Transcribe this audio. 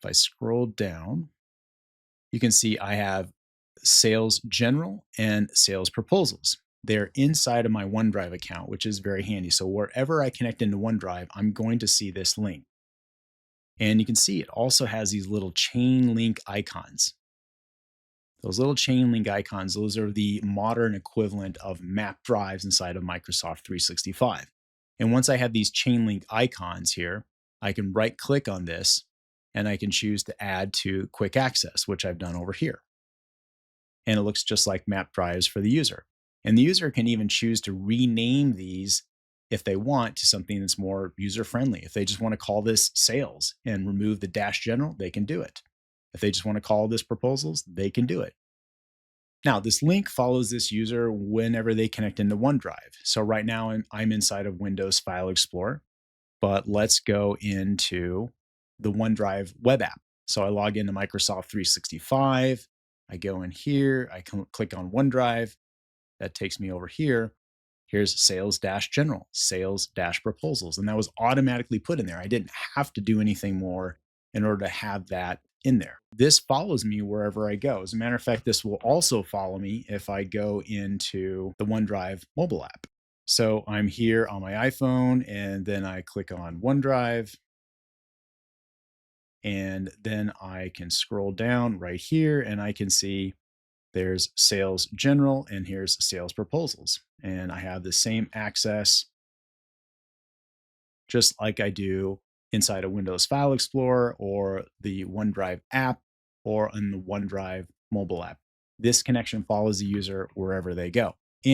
If I scroll down, you can see I have sales general and sales proposals. They're inside of my OneDrive account, which is very handy. So wherever I connect into OneDrive, I'm going to see this link. And you can see it also has these little chain link icons. Those little chain link icons, those are the modern equivalent of map drives inside of Microsoft 365. And once I have these chain link icons here, I can right click on this and I can choose to add to quick access, which I've done over here. And it looks just like map drives for the user. And the user can even choose to rename these if they want to something that's more user friendly. If they just want to call this sales and remove the dash general, they can do it. If they just want to call this proposals, they can do it. Now, this link follows this user whenever they connect into OneDrive. So right now I'm inside of Windows File Explorer, but let's go into the OneDrive web app. So I log into Microsoft 365. I go in here, I click on OneDrive. That takes me over here. Here's sales dash general, sales dash proposals. And that was automatically put in there. I didn't have to do anything more in order to have that in there. This follows me wherever I go. As a matter of fact, this will also follow me if I go into the OneDrive mobile app. So I'm here on my iPhone and then I click on OneDrive. And then I can scroll down right here and I can see there's sales general and here's sales proposals. And I have the same access just like I do inside a Windows File Explorer or the OneDrive app or in the OneDrive mobile app. This connection follows the user wherever they go.